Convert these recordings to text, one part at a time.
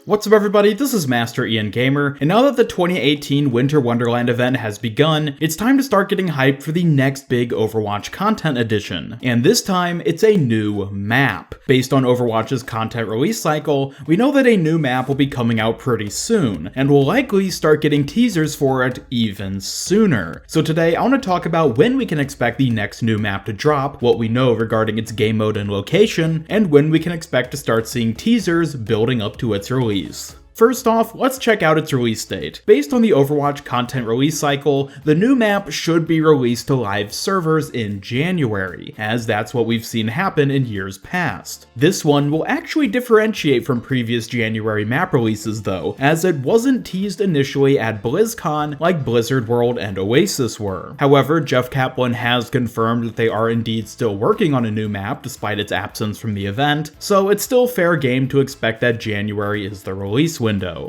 What's up everybody, this is Master Ian Gamer, and now that the 2018 Winter Wonderland event has begun, it's time to start getting hyped for the next big Overwatch content edition. And this time, it's a new map. Based on Overwatch's content release cycle, we know that a new map will be coming out pretty soon, and we'll likely start getting teasers for it even sooner. So today, I want to talk about when we can expect the next new map to drop, what we know regarding its game mode and location, and when we can expect to start seeing teasers building up to its release. First off, let's check out its release date. Based on the Overwatch content release cycle, the new map should be released to live servers in January, as that's what we've seen happen in years past. This one will actually differentiate from previous January map releases though, as it wasn't teased initially at BlizzCon like Blizzard World and Oasis were. However, Jeff Kaplan has confirmed that they are indeed still working on a new map despite its absence from the event, so it's still fair game to expect that January is the release window.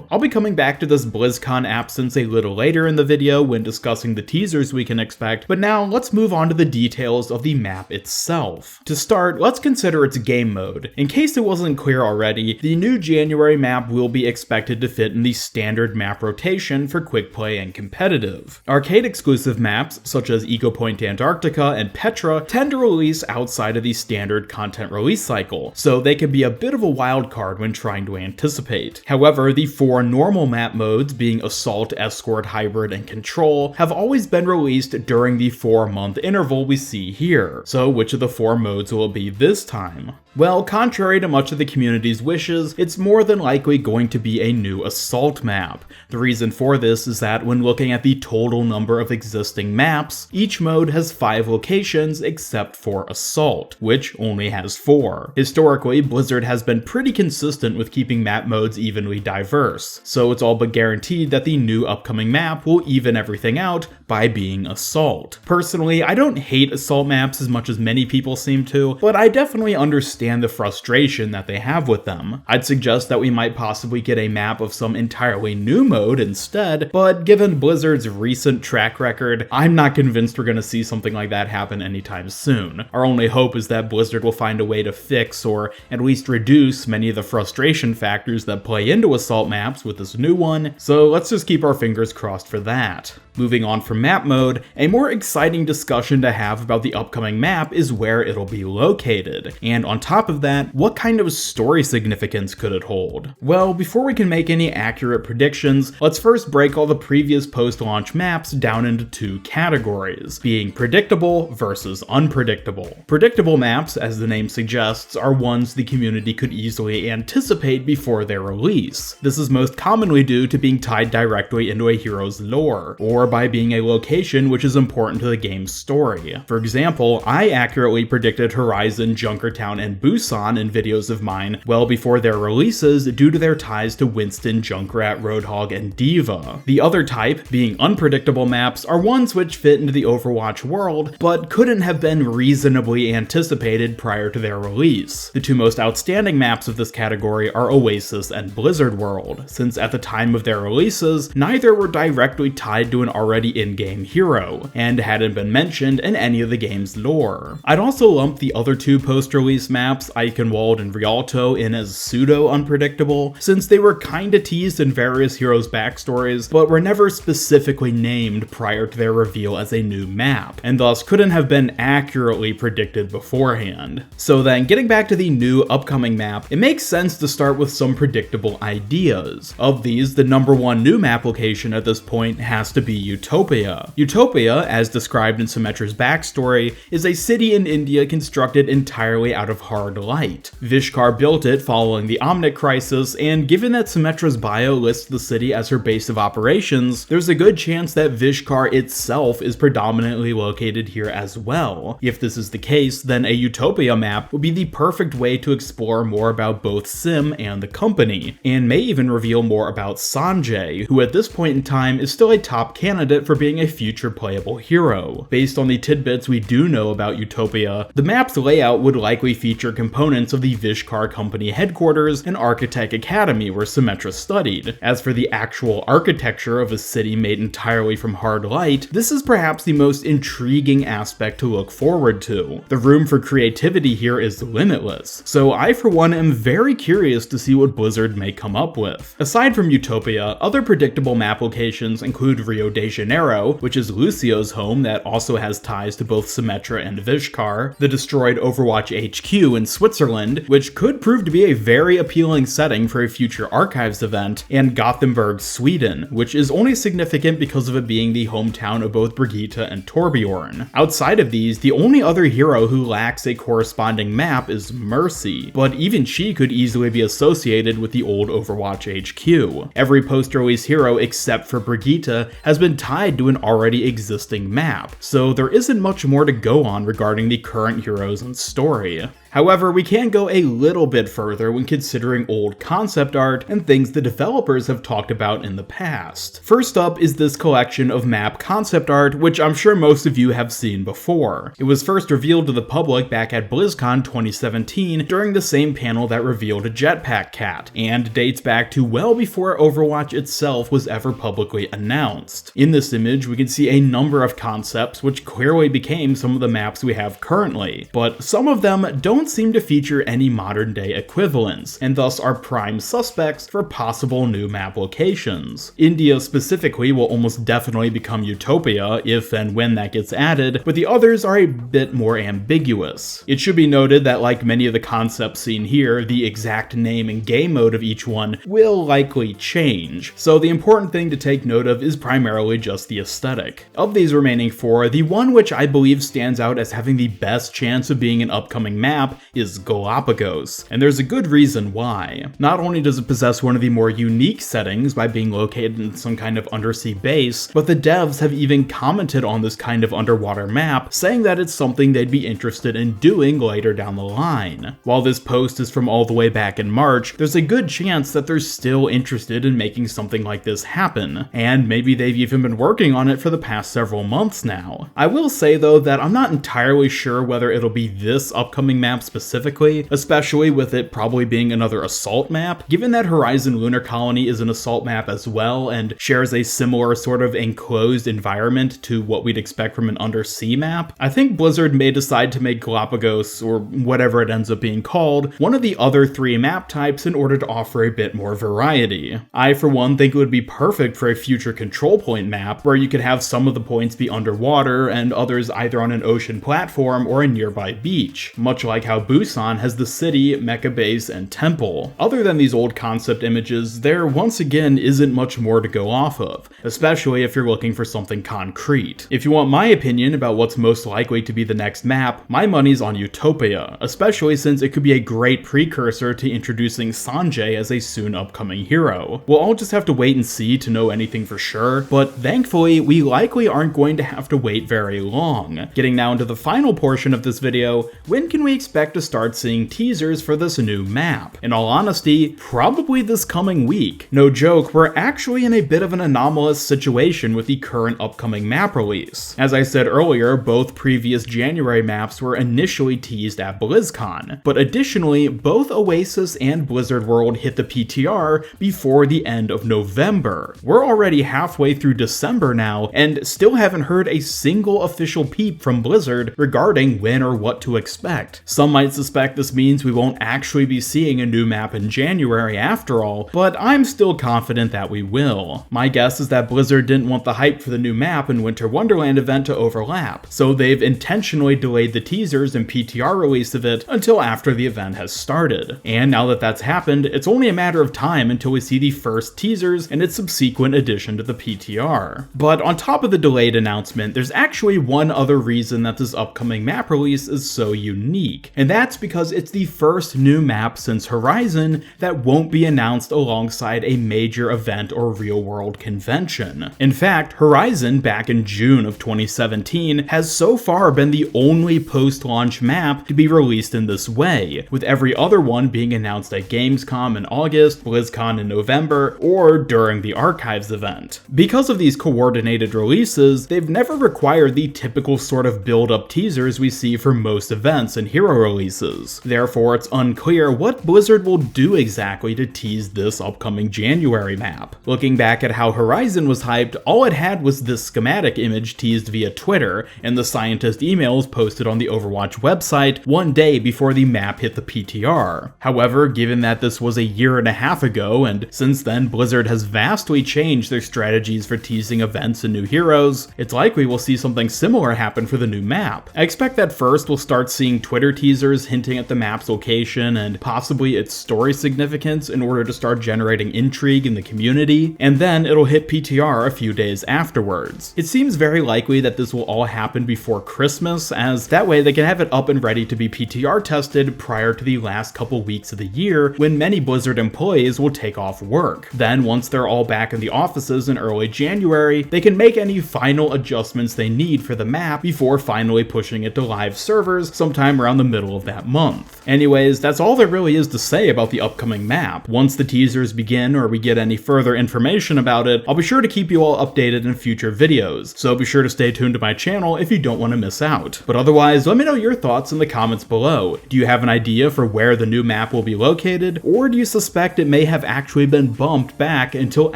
I'll be coming back to this BlizzCon absence a little later in the video when discussing the teasers we can expect, but now let's move on to the details of the map itself. To start, let's consider its game mode. In case it wasn't clear already, the new January map will be expected to fit in the standard map rotation for quick play and competitive. Arcade exclusive maps, such as Eco Point Antarctica and Petra, tend to release outside of the standard content release cycle, so they can be a bit of a wild card when trying to anticipate. However, the four normal map modes, being Assault, Escort, Hybrid, and Control, have always been released during the 4-month interval we see here. So which of the four modes will it be this time? Well, contrary to much of the community's wishes, it's more than likely going to be a new Assault map. The reason for this is that when looking at the total number of existing maps, each mode has 5 locations except for Assault, which only has 4. Historically, Blizzard has been pretty consistent with keeping map modes evenly diverse, so it's all but guaranteed that the new upcoming map will even everything out by being Assault. Personally, I don't hate Assault maps as much as many people seem to, but I definitely understand the frustration that they have with them. I'd suggest that we might possibly get a map of some entirely new mode instead, but given Blizzard's recent track record, I'm not convinced we're going to see something like that happen anytime soon. Our only hope is that Blizzard will find a way to fix or at least reduce many of the frustration factors that play into Assault maps with this new one, so let's just keep our fingers crossed for that. Moving on from map mode, a more exciting discussion to have about the upcoming map is where it'll be located, and on top of that, what kind of story significance could it hold? Well, before we can make any accurate predictions, let's first break all the previous post-launch maps down into 2 categories, being predictable versus unpredictable. Predictable maps, as the name suggests, are ones the community could easily anticipate before their release. This is most commonly due to being tied directly into a hero's lore, or by being a location which is important to the game's story. For example, I accurately predicted Horizon, Junkertown, and Busan in videos of mine well before their releases due to their ties to Winston, Junkrat, Roadhog, and D.Va. The other type, being unpredictable maps, are ones which fit into the Overwatch world, but couldn't have been reasonably anticipated prior to their release. The 2 most outstanding maps of this category are Oasis and Blizzard World, since at the time of their releases, neither were directly tied to an already in-game hero, and hadn't been mentioned in any of the game's lore. I'd also lump the other 2 post-release maps, Eichenwald and Rialto, in as pseudo-unpredictable, since they were kinda teased in various heroes' backstories, but were never specifically named prior to their reveal as a new map, and thus couldn't have been accurately predicted beforehand. So then, getting back to the new upcoming map, it makes sense to start with some predictable ideas. Of these, the number 1 new map location at this point has to be Utopaea. Utopaea, as described in Symmetra's backstory, is a city in India constructed entirely out of hard light. Vishkar built it following the Omnic crisis, and given that Symmetra's bio lists the city as her base of operations, there's a good chance that Vishkar itself is predominantly located here as well. If this is the case, then a Utopaea map would be the perfect way to explore more about both Sim and the company, and may even reveal more about Sanjay, who at this point in time is still a top candidate for being a future playable hero. Based on the tidbits we do know about Utopaea, the map's layout would likely feature components of the Vishkar company headquarters and Architect Academy where Symmetra studied. As for the actual architecture of a city made entirely from hard light, this is perhaps the most intriguing aspect to look forward to. The room for creativity here is limitless, so I for one am very curious to see what Blizzard may come up up with. Aside from Utopaea, other predictable map locations include Rio de Janeiro, which is Lucio's home that also has ties to both Symmetra and Vishkar, the destroyed Overwatch HQ in Switzerland, which could prove to be a very appealing setting for a future Archives event, and Gothenburg, Sweden, which is only significant because of it being the hometown of both Brigitte and Torbjorn. Outside of these, the only other hero who lacks a corresponding map is Mercy, but even she could easily be associated with the old Overwatch HQ. Every post-release hero except for Brigitte has been tied to an already existing map, so there isn't much more to go on regarding the current heroes and story. However, we can go a little bit further when considering old concept art and things the developers have talked about in the past. First up is this collection of map concept art, which I'm sure most of you have seen before. It was first revealed to the public back at BlizzCon 2017 during the same panel that revealed a Jetpack Cat, and dates back to well before Overwatch itself was ever publicly announced. In this image, we can see a number of concepts which clearly became some of the maps we have currently, but some of them don't seem to feature any modern day equivalents, and thus are prime suspects for possible new map locations. India specifically will almost definitely become Utopaea if and when that gets added, but the others are a bit more ambiguous. It should be noted that like many of the concepts seen here, the exact name and game mode of each one will likely change, so the important thing to take note of is primarily just the aesthetic. Of these remaining four, the one which I believe stands out as having the best chance of being an upcoming map is Galapagos, and there's a good reason why. Not only does it possess one of the more unique settings by being located in some kind of undersea base, but the devs have even commented on this kind of underwater map, saying that it's something they'd be interested in doing later down the line. While this post is from all the way back in March, there's a good chance that they're still interested in making something like this happen, and maybe they've even been working on it for the past several months now. I will say though that I'm not entirely sure whether it'll be this upcoming map specifically, especially with it probably being another assault map, given that Horizon Lunar Colony is an assault map as well and shares a similar sort of enclosed environment to what we'd expect from an undersea map. I think Blizzard may decide to make Galapagos, or whatever it ends up being called, one of the other three map types in order to offer a bit more variety. I for one think it would be perfect for a future control point map where you could have some of the points be underwater and others either on an ocean platform or a nearby beach, much like how Busan has the city, mecha base, and temple. Other than these old concept images, there once again isn't much more to go off of, especially if you're looking for something concrete. If you want my opinion about what's most likely to be the next map, my money's on Utopaea, especially since it could be a great precursor to introducing Sanjay as a soon upcoming hero. We'll all just have to wait and see to know anything for sure, but thankfully we likely aren't going to have to wait very long. Getting now into the final portion of this video, when can we expect to start seeing teasers for this new map? In all honesty, probably this coming week. No joke, we're actually in a bit of an anomalous situation with the current upcoming map release. As I said earlier, both previous January maps were initially teased at BlizzCon, but additionally, both Oasis and Blizzard World hit the PTR before the end of November. We're already halfway through December now, and still haven't heard a single official peep from Blizzard regarding when or what to expect. Some might suspect this means we won't actually be seeing a new map in January after all, but I'm still confident that we will. My guess is that Blizzard didn't want the hype for the new map and Winter Wonderland event to overlap, so they've intentionally delayed the teasers and PTR release of it until after the event has started. And now that that's happened, it's only a matter of time until we see the first teasers and its subsequent addition to the PTR. But on top of the delayed announcement, there's actually one other reason that this upcoming map release is so unique, and that's because it's the first new map since Horizon that won't be announced alongside a major event or real-world convention. In fact, Horizon back in June of 2017 has so far been the only post-launch map to be released in this way, with every other one being announced at Gamescom in August, BlizzCon in November, or during the Archives event. Because of these coordinated releases, they've never required the typical sort of build-up teasers we see for most events and hero releases. Therefore, it's unclear what Blizzard will do exactly to tease this upcoming January map. Looking back at how Horizon was hyped, all it had was this schematic image teased via Twitter and the scientist emails posted on the Overwatch website one day before the map hit the PTR. However, given that this was a year and a half ago, and since then Blizzard has vastly changed their strategies for teasing events and new heroes, it's likely we'll see something similar happen for the new map. I expect that first we'll start seeing Twitter teasers hinting at the map's location and possibly its story significance in order to start generating intrigue in the community, and then it'll hit PTR a few days afterwards. It seems very likely that this will all happen before Christmas, as that way they can have it up and ready to be PTR tested prior to the last couple weeks of the year when many Blizzard employees will take off work. Then once they're all back in the offices in early January, they can make any final adjustments they need for the map before finally pushing it to live servers sometime around the middle of that month. Anyways, that's all there really is to say about the upcoming map. Once the teasers begin or we get any further information about it, I'll be sure to keep you all updated in future videos, so be sure to stay tuned to my channel if you don't want to miss out. But otherwise, let me know your thoughts in the comments below. Do you have an idea for where the new map will be located, or do you suspect it may have actually been bumped back until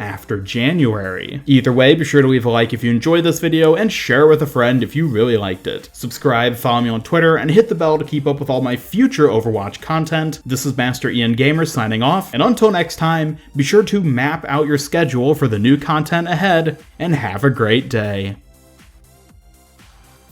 after January? Either way, be sure to leave a like if you enjoyed this video and share it with a friend if you really liked it. Subscribe, follow me on Twitter, and hit the bell to keep up with all my future Overwatch content. This is Master Ian Gamer signing off, and until next time, be sure to map out your schedule for the new content ahead, and have a great day.